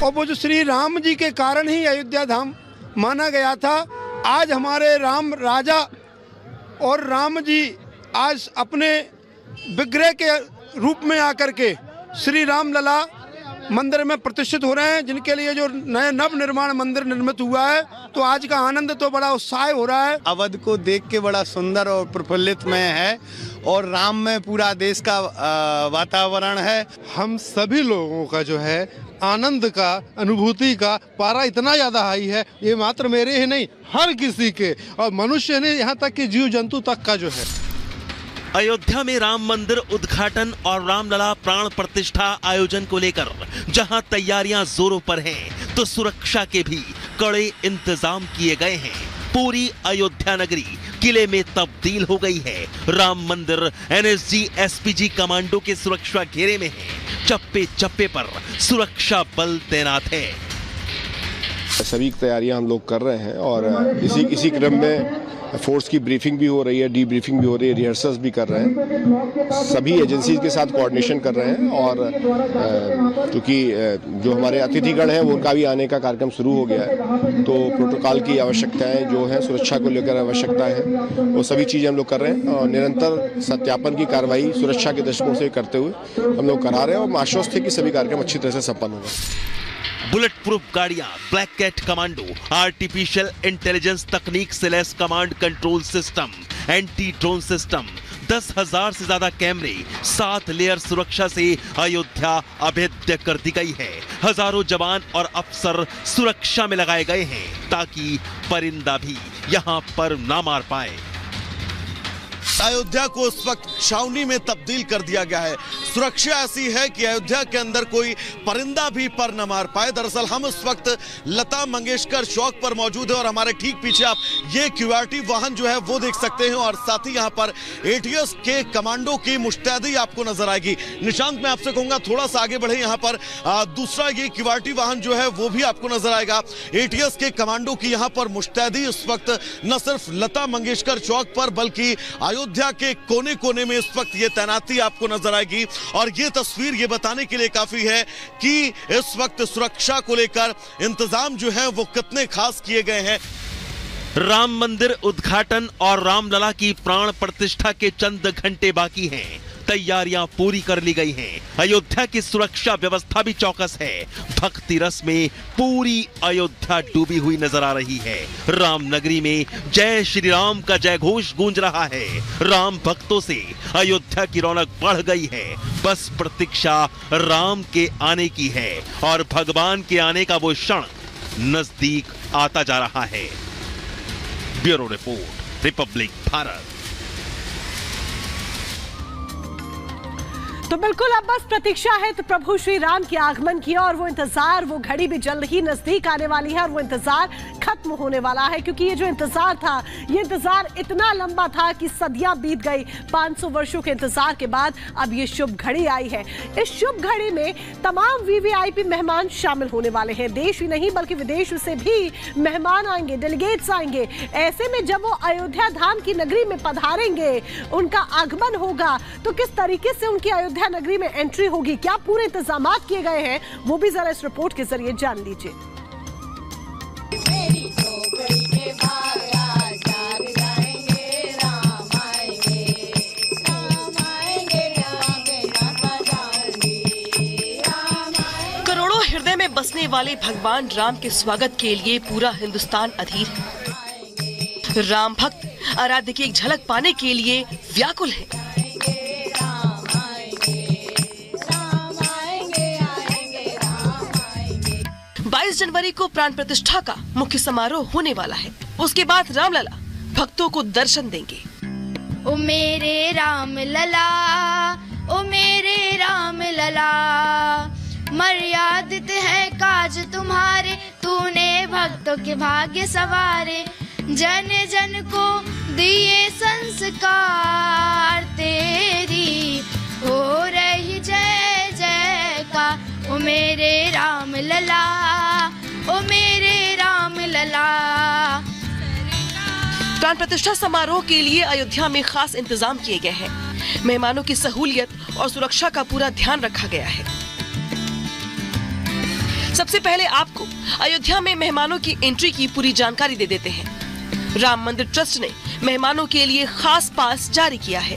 और वो जो श्री राम जी के कारण ही अयोध्या धाम माना गया था। आज हमारे राम राजा और राम जी आज अपने विग्रह के रूप में आकर के श्री राम लला मंदिर में प्रतिष्ठित हो रहे हैं, जिनके लिए जो नया नव निर्माण मंदिर निर्मित हुआ है, तो आज का आनंद तो बड़ा उत्साह हो रहा है। अवध को देख के बड़ा सुंदर और प्रफुल्लित में है और राम में पूरा देश का वातावरण है। हम सभी लोगों का जो है आनंद का, अनुभूति का पारा इतना ज़्यादा हाई है, ये मात्र मेरे ही नहीं हर किसी के, और मनुष्य ने यहाँ तक कि जीव जंतु तक का जो है। अयोध्या में राम मंदिर उद्घाटन और रामलला प्राण प्रतिष्ठा आयोजन को लेकर जहां तैयारियां जोरों पर हैं, तो सुरक्षा के भी कड़े इंतजाम किए गए हैं। पूरी अयोध्या नगरी किले में तब्दील हो गई है। राम मंदिर एनएसजी एसपीजी कमांडो के सुरक्षा घेरे में है। चप्पे चप्पे पर सुरक्षा बल तैनात है। सभी तैयारियां हम लोग कर रहे हैं और इसी क्रम में फोर्स की ब्रीफिंग भी हो रही है, डी ब्रीफिंग भी हो रही है, रिहर्सल्स भी कर रहे हैं। सभी एजेंसीज के साथ कोऑर्डिनेशन कर रहे हैं और क्योंकि जो हमारे अतिथिगण हैं वो उनका भी आने का कार्यक्रम शुरू हो गया है, तो प्रोटोकॉल की आवश्यकताएं जो हैं, सुरक्षा को लेकर आवश्यकताएं हैं, वो सभी चीज़ें हम लोग कर रहे हैं और निरंतर सत्यापन की कार्रवाई सुरक्षा के दृष्टिकोण से करते हुए हम लोग करा रहे हैं और आश्वस्त है कि सभी कार्यक्रम अच्छी तरह से संपन्न होगा। बुलेट प्रूफ गाड़ियां, black cat commando, artificial intelligence तकनीक से लैस command control system, anti drone system, 10,000 से ज्यादा कैमरे, 7 लेयर सुरक्षा से अयोध्या अभेद्य कर दी गई है। हजारों जवान और अफसर सुरक्षा में लगाए गए हैं ताकि परिंदा भी यहां पर ना मार पाए। अयोध्या को इस वक्त छावनी में तब्दील कर दिया गया है। सुरक्षा ऐसी है कि अयोध्या के अंदर कोई परिंदा भी पर न मार पाए। दरअसल हम इस वक्त लता मंगेशकर चौक पर मौजूद है और हमारे ठीक पीछे आप ये क्यूआरटी वाहन जो है वो देख सकते हैं और साथ ही यहाँ पर एटीएस के कमांडो की मुस्तैदी आपको नजर आएगी। निशांत, मैं आपसे कहूंगा थोड़ा सा आगे बढ़े, यहाँ पर दूसरा ये क्यूआरटी वाहन जो है वो भी आपको नजर आएगा। एटीएस के कमांडो की यहाँ पर मुस्तैदी इस वक्त न सिर्फ लता मंगेशकर चौक पर बल्कि अयोध्या के कोने कोने में इस वक्त ये तैनाती आपको नजर आएगी और ये तस्वीर ये बताने के लिए काफी है कि इस वक्त सुरक्षा को लेकर इंतजाम जो है वो कितने खास किए गए हैं। राम मंदिर उद्घाटन और रामलला की प्राण प्रतिष्ठा के चंद घंटे बाकी हैं। तैयारियां पूरी कर ली गई हैं। अयोध्या की सुरक्षा व्यवस्था भी चौकस है। भक्ति रस में पूरी अयोध्या डूबी हुई नजर आ रही है। राम नगरी में जय श्री राम का जय घोष गूंज रहा है। राम भक्तों से अयोध्या की रौनक बढ़ गई है। बस प्रतीक्षा राम के आने की है और भगवान के आने का वो क्षण नजदीक आता जा रहा है। Bureau report, Republic Bharat. तो बिल्कुल अब बस प्रतीक्षा है तो प्रभु श्री राम के आगमन की और वो इंतजार, वो घड़ी भी जल्द ही नजदीक आने वाली है और वो इंतजार खत्म होने वाला है, क्योंकि ये जो इंतजार था, ये इंतजार इतना लंबा था कि सदियां बीत गई। 500 वर्षों के इंतजार के बाद अब ये शुभ घड़ी आई है। इस शुभ घड़ी में तमाम वीवीआईपी मेहमान शामिल होने वाले हैं। देश ही नहीं बल्कि विदेश से भी मेहमान आएंगे, डेलीगेट्स आएंगे। ऐसे में जब वो अयोध्या धाम की नगरी में पधारेंगे, उनका आगमन होगा, तो किस तरीके से उनकी अयोध्या नगरी में एंट्री होगी, क्या पूरे इंतजामात किए गए हैं, वो भी जरा इस रिपोर्ट के जरिए जान लीजिए। करोड़ों हृदय में बसने वाले भगवान राम के स्वागत के लिए पूरा हिंदुस्तान अधीर है। राम भक्त आराध्य की एक झलक पाने के लिए व्याकुल है। 22 जनवरी को प्राण प्रतिष्ठा का मुख्य समारोह होने वाला है। उसके बाद रामलला भक्तों को दर्शन देंगे। ओ मेरे राम लला, ओ मेरे राम लला, मर्यादित है काज तुम्हारे, तूने भक्तों के भाग्य सवारे। जन जन को दिए संस्कार, तेरी हो रही जय जयकार। ओ मेरे राम लला, ओ मेरे राम लला। प्राण प्रतिष्ठा समारोह के लिए अयोध्या में खास इंतजाम किए गए हैं। मेहमानों की सहूलियत और सुरक्षा का पूरा ध्यान रखा गया है। सबसे पहले आपको अयोध्या में मेहमानों की एंट्री की पूरी जानकारी दे देते हैं। राम मंदिर ट्रस्ट ने मेहमानों के लिए खास पास जारी किया है।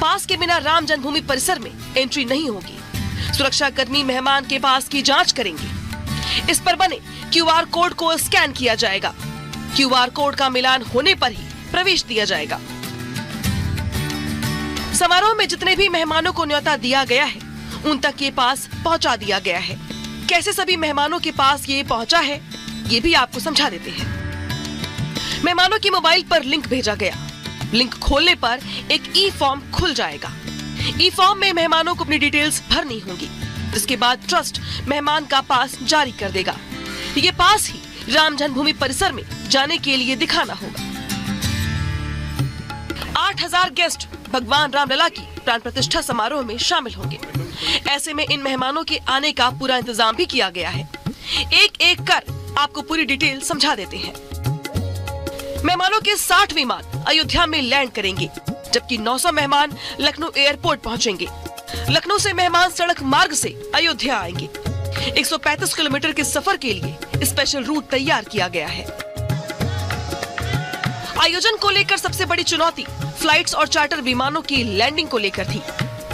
पास के बिना राम जन्मभूमि परिसर में एंट्री नहीं होगी। सुरक्षा कर्मी मेहमान के पास की जांच करेंगे। इस पर बने क्यूआर कोड को स्कैन किया जाएगा। क्यूआर कोड का मिलान होने पर ही प्रवेश दिया जाएगा। समारोह में जितने भी मेहमानों को न्योता दिया गया है उन तक ये पास पहुंचा दिया गया है। कैसे सभी मेहमानों के पास ये पहुंचा है ये भी आपको समझा देते हैं। मेहमानों की मोबाइल पर लिंक भेजा गया। लिंक खोलने पर एक ई फॉर्म खुल जाएगा। ई फॉर्म में मेहमानों को अपनी डिटेल्स भरनी होंगी। इसके बाद ट्रस्ट मेहमान का पास जारी कर देगा। ये पास ही राम जन्मभूमि परिसर में जाने के लिए दिखाना होगा। 8000 गेस्ट भगवान रामलला की प्राण प्रतिष्ठा समारोह में शामिल होंगे। ऐसे में इन मेहमानों के आने का पूरा इंतजाम भी किया गया है। एक एक कर आपको पूरी डिटेल समझा देते हैं। मेहमानों के 60 विमान अयोध्या में लैंड करेंगे, जबकि 900 मेहमान लखनऊ एयरपोर्ट पहुंचेंगे। लखनऊ से मेहमान सड़क मार्ग से अयोध्या आएंगे। 135 किलोमीटर के सफर के लिए स्पेशल रूट तैयार किया गया है। आयोजन को लेकर सबसे बड़ी चुनौती फ्लाइट्स और चार्टर विमानों की लैंडिंग को लेकर थी।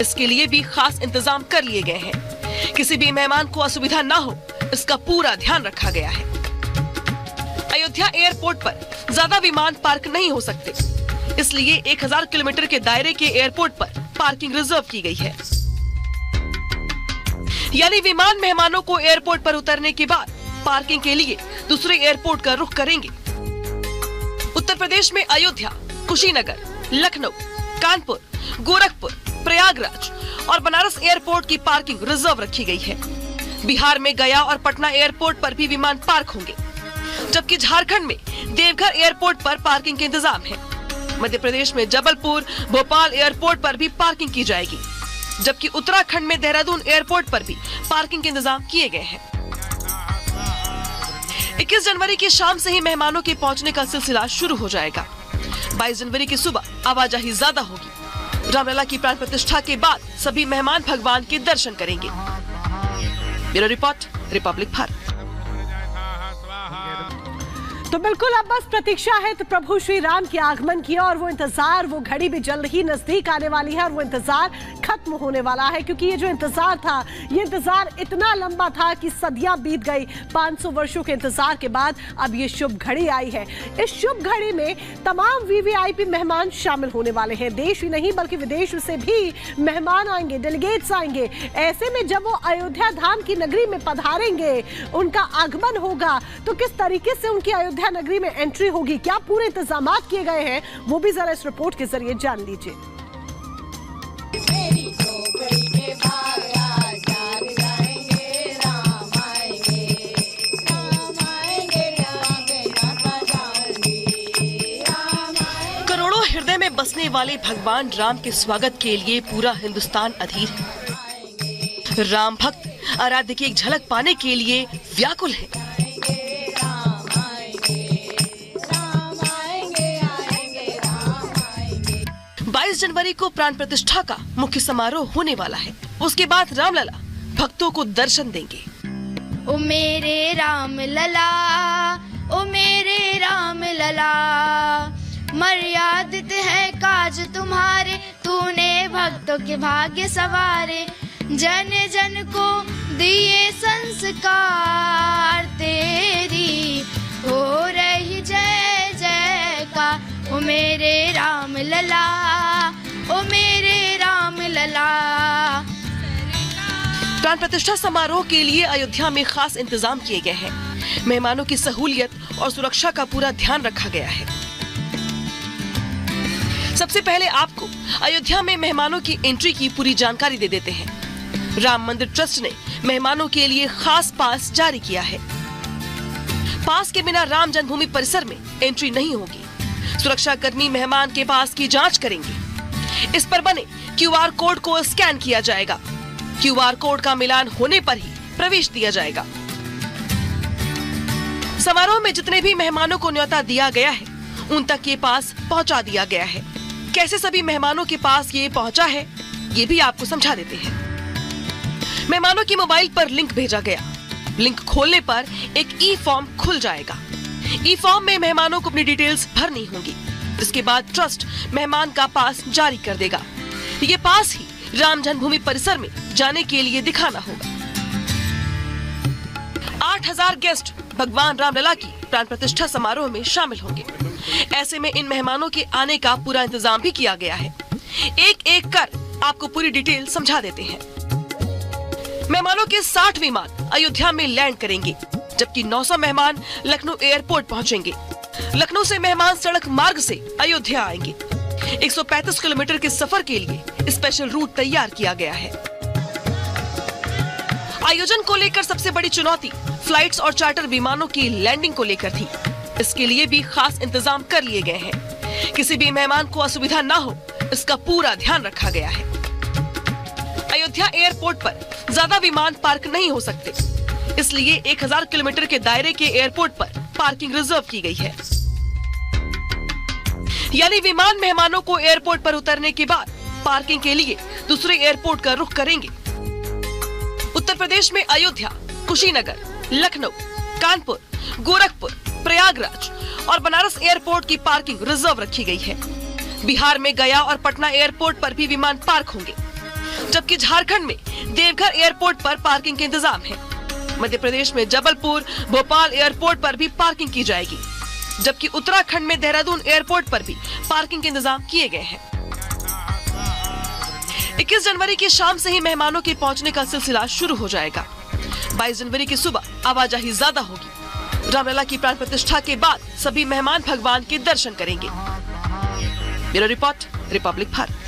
इसके लिए भी खास इंतजाम कर लिए गए हैं। किसी भी मेहमान को असुविधा न हो, इसका पूरा ध्यान रखा गया है। अयोध्या एयरपोर्ट पर ज्यादा विमान पार्क नहीं हो सकते, इसलिए 1000 किलोमीटर के दायरे के एयरपोर्ट पर पार्किंग रिजर्व की गई है। यानी विमान मेहमानों को एयरपोर्ट पर उतरने के बाद पार्किंग के लिए दूसरे एयरपोर्ट का रुख करेंगे। उत्तर प्रदेश में अयोध्या, कुशीनगर, लखनऊ, कानपुर, गोरखपुर, प्रयागराज और बनारस एयरपोर्ट की पार्किंग रिजर्व रखी गई है। बिहार में गया और पटना एयरपोर्ट पर भी विमान पार्क होंगे, जबकि झारखंड में देवघर एयरपोर्ट पर पार्किंग के इंतजाम है। मध्य प्रदेश में जबलपुर, भोपाल एयरपोर्ट पर भी पार्किंग की जाएगी, जबकि उत्तराखंड में देहरादून एयरपोर्ट पर भी पार्किंग के इंतजाम किए गए हैं। 21 जनवरी की शाम से ही मेहमानों के पहुंचने का सिलसिला शुरू हो जाएगा। 22 जनवरी की सुबह आवाजाही ज्यादा होगी। रामलला की प्राण प्रतिष्ठा के बाद सभी मेहमान भगवान के दर्शन करेंगे। Bureau report, Republic Bharat. तो बिल्कुल अब बस प्रतीक्षा है तो प्रभु श्री राम के आगमन की, और वो इंतजार, वो घड़ी भी जल्द ही नजदीक आने वाली है और वो इंतजार खत्म होने वाला है। क्योंकि ये जो इंतजार था, ये इंतजार इतना लंबा था कि सदियां बीत गई। 500 वर्षों के इंतजार के बाद अब ये शुभ घड़ी आई है। इस शुभ घड़ी में तमाम वीवीआईपी मेहमान शामिल होने वाले हैं। देश ही नहीं बल्कि विदेश से भी मेहमान आएंगे, डेलीगेट्स आएंगे। ऐसे में जब वो अयोध्या धाम की नगरी में पधारेंगे, उनका आगमन होगा, तो किस तरीके से उनकी अयोध्या नगरी में एंट्री होगी, क्या पूरे इंतजामात किए गए हैं, वो भी जरा इस रिपोर्ट के जरिए जान लीजिए। करोड़ों हृदय में बसने वाले भगवान राम के स्वागत के लिए पूरा हिंदुस्तान अधीर है। राम भक्त आराध्य की एक झलक पाने के लिए व्याकुल है। 22 जनवरी को प्राण प्रतिष्ठा का मुख्य समारोह होने वाला है। उसके बाद रामलला भक्तों को दर्शन देंगे। ओ मेरे राम लला, ओ मेरे राम लला, मर्यादित है काज तुम्हारे, तूने भक्तों के भाग्य सवारे। जन जन को दिए संस्कार, तेरी हो रही जय जयकार। ओ मेरे राम लला, ओ मेरे राम लला। प्राण प्रतिष्ठा समारोह के लिए अयोध्या में खास इंतजाम किए गए हैं। मेहमानों की सहूलियत और सुरक्षा का पूरा ध्यान रखा गया है। सबसे पहले आपको अयोध्या में मेहमानों की एंट्री की पूरी जानकारी दे देते हैं। राम मंदिर ट्रस्ट ने मेहमानों के लिए खास पास जारी किया है। पास के बिना राम जन्मभूमि परिसर में एंट्री नहीं होगी। सुरक्षा कर्मी मेहमान के पास की जांच करेंगे। इस पर बने क्यूआर कोड को स्कैन किया जाएगा। क्यूआर कोड का मिलान होने पर ही प्रवेश दिया जाएगा। समारोह में जितने भी मेहमानों को न्योता दिया गया है उन तक ये पास पहुंचा दिया गया है। कैसे सभी मेहमानों के पास ये पहुंचा है ये भी आपको समझा देते हैं। मेहमानों की मोबाइल पर लिंक भेजा गया। लिंक खोलने पर एक ई फॉर्म खुल जाएगा। ई फॉर्म में मेहमानों को अपनी डिटेल्स भरनी होंगी। इसके बाद ट्रस्ट मेहमान का पास जारी कर देगा। ये पास ही राम जन्मभूमि परिसर में जाने के लिए दिखाना होगा। 8000 गेस्ट भगवान रामलला की प्राण प्रतिष्ठा समारोह में शामिल होंगे। ऐसे में इन मेहमानों के आने का पूरा इंतजाम भी किया गया है। एक एक कर आपको पूरी डिटेल समझा देते हैं। मेहमानों के 60 विमान अयोध्या में लैंड करेंगे, जबकि 900 मेहमान लखनऊ एयरपोर्ट पहुंचेंगे। लखनऊ से मेहमान सड़क मार्ग से अयोध्या आएंगे। 135 किलोमीटर के सफर के लिए स्पेशल रूट तैयार किया गया है। आयोजन को लेकर सबसे बड़ी चुनौती फ्लाइट्स और चार्टर विमानों की लैंडिंग को लेकर थी। इसके लिए भी खास इंतजाम कर लिए गए हैं। किसी भी मेहमान को असुविधा न हो, इसका पूरा ध्यान रखा गया है। अयोध्या एयरपोर्ट पर ज्यादा विमान पार्क नहीं हो सकते, इसलिए 1000 किलोमीटर के दायरे के एयरपोर्ट पर पार्किंग रिजर्व की गई है। यानी विमान मेहमानों को एयरपोर्ट पर उतरने के बाद पार्किंग के लिए दूसरे एयरपोर्ट का रुख करेंगे। उत्तर प्रदेश में अयोध्या, कुशीनगर, लखनऊ, कानपुर, गोरखपुर, प्रयागराज और बनारस एयरपोर्ट की पार्किंग रिजर्व रखी गई है। बिहार में गया और पटना एयरपोर्ट पर भी विमान पार्क होंगे, जबकि झारखंड में देवघर एयरपोर्ट पर पार्किंग के इंतजाम है। मध्य प्रदेश में जबलपुर, भोपाल एयरपोर्ट पर भी पार्किंग की जाएगी, जबकि उत्तराखंड में देहरादून एयरपोर्ट पर भी पार्किंग के इंतजाम किए गए हैं। 21 जनवरी की शाम से ही मेहमानों के पहुंचने का सिलसिला शुरू हो जाएगा। 22 जनवरी की सुबह आवाजाही ज्यादा होगी। रामलला की प्राण प्रतिष्ठा के बाद सभी मेहमान भगवान के दर्शन करेंगे। Bureau report, Republic Bharat.